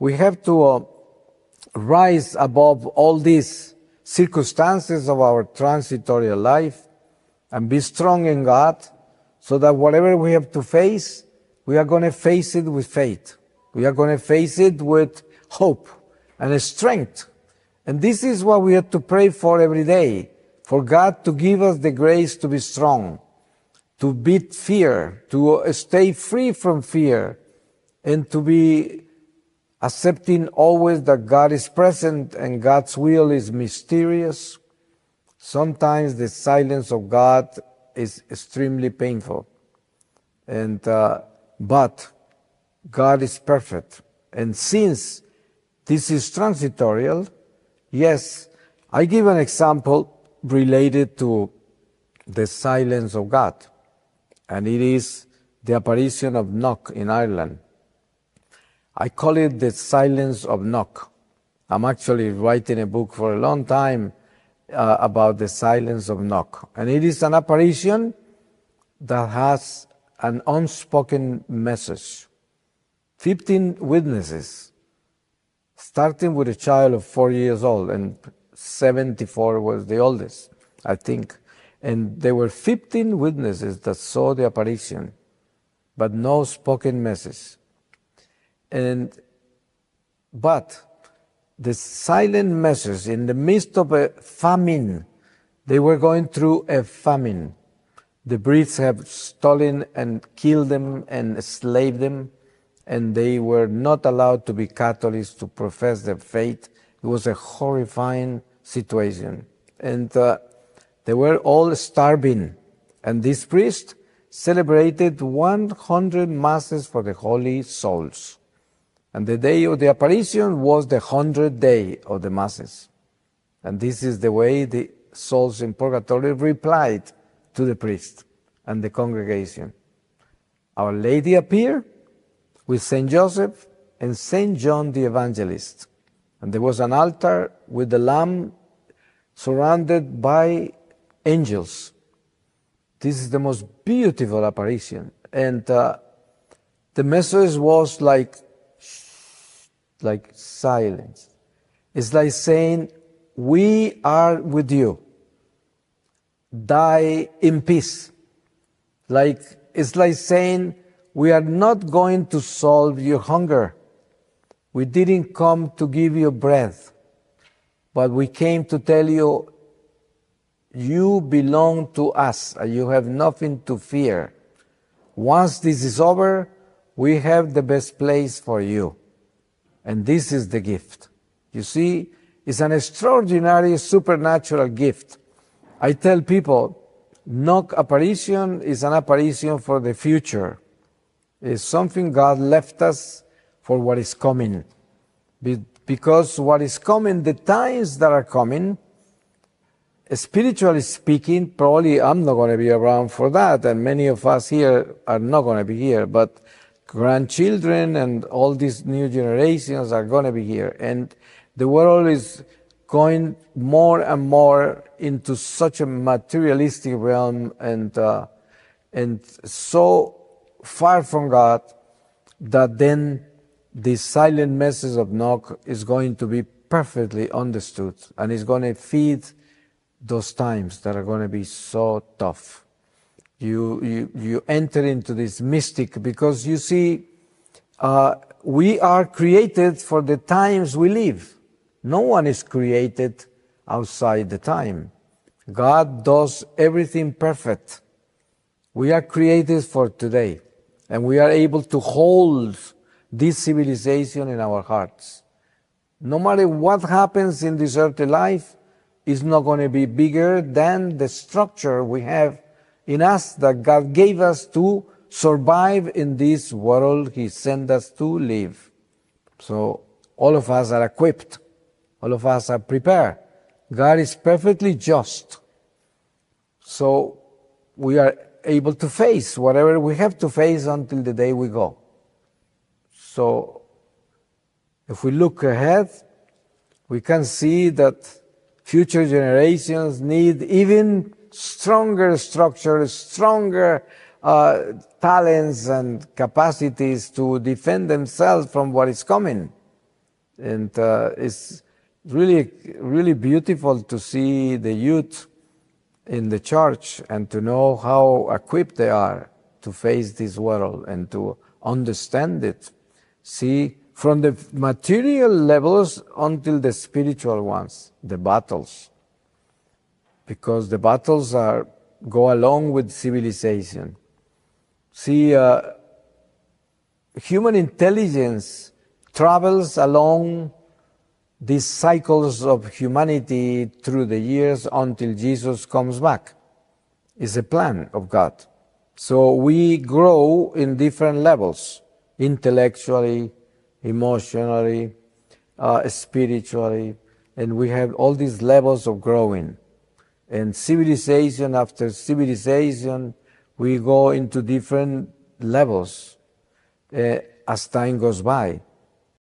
We have to rise above all these circumstances of our transitory life and be strong in God, so that whatever we have to face, we are going to face it with faith. We are going to face it with hope and strength. And this is what we have to pray for every day, for God to give us the grace to be strong, to beat fear, to stay free from fear, and to be accepting always that God is present and God's will is mysterious. Sometimes the silence of God is extremely painful, but God is perfect. And since this is transitorial, yes, I give an example related to the silence of God, and it is the apparition of Knock in Ireland. I call it the silence of Knock. I'm actually writing a book for a long time about the silence of Knock. And it is an apparition that has an unspoken message. 15 witnesses, starting with a child of 4 years old, and 74 was the oldest, I think. And there were 15 witnesses that saw the apparition, but no spoken message. But the silent message in the midst of a famine, they were going through a famine. The Brits have stolen and killed them and enslaved them, and they were not allowed to be Catholics to profess their faith. It was a horrifying situation. And they were all starving. And this priest celebrated 100 masses for the holy souls. And the day of the apparition was the 100th day of the masses. And this is the way the souls in purgatory replied to the priest and the congregation. Our Lady appeared with Saint Joseph and Saint John the Evangelist. And there was an altar with the Lamb surrounded by angels. This is the most beautiful apparition. And the message was like silence. It's like saying, we are with you. Die in peace. It's like saying, we are not going to solve your hunger. We didn't come to give you bread, but we came to tell you, you belong to us, and you have nothing to fear. Once this is over, we have the best place for you. And this is the gift. You see, it's an extraordinary supernatural gift. I tell people, Knock apparition is an apparition for the future. It's something God left us for what is coming. Because what is coming, the times that are coming, spiritually speaking, probably I'm not going to be around for that, and many of us here are not going to be here, but grandchildren and all these new generations are going to be here. And the world is going more and more into such a materialistic realm and so far from God that then the silent message of Knock is going to be perfectly understood, and is going to feed those times that are going to be so tough. You enter into this mystic, because you see, we are created for the times we live. No one is created outside the time. God does everything perfect. We are created for today, and we are able to hold this civilization in our hearts. No matter what happens in this earthly life, it's not going to be bigger than the structure we have in us that God gave us to survive in this world He sent us to live. So all of us are equipped. All of us are prepared. God is perfectly just. So we are able to face whatever we have to face until the day we go. So if we look ahead, we can see that future generations need even stronger structures, stronger talents and capacities to defend themselves from what is coming. And it's really beautiful to see the youth in the church and to know how equipped they are to face this world and to understand it. See, from the material levels until the spiritual ones, the battles. Because the battles go along with civilization. See, human intelligence travels along these cycles of humanity through the years until Jesus comes back. It's a plan of God. So we grow in different levels, intellectually, emotionally, spiritually, and we have all these levels of growing. And civilization after civilization, we go into different levels as time goes by.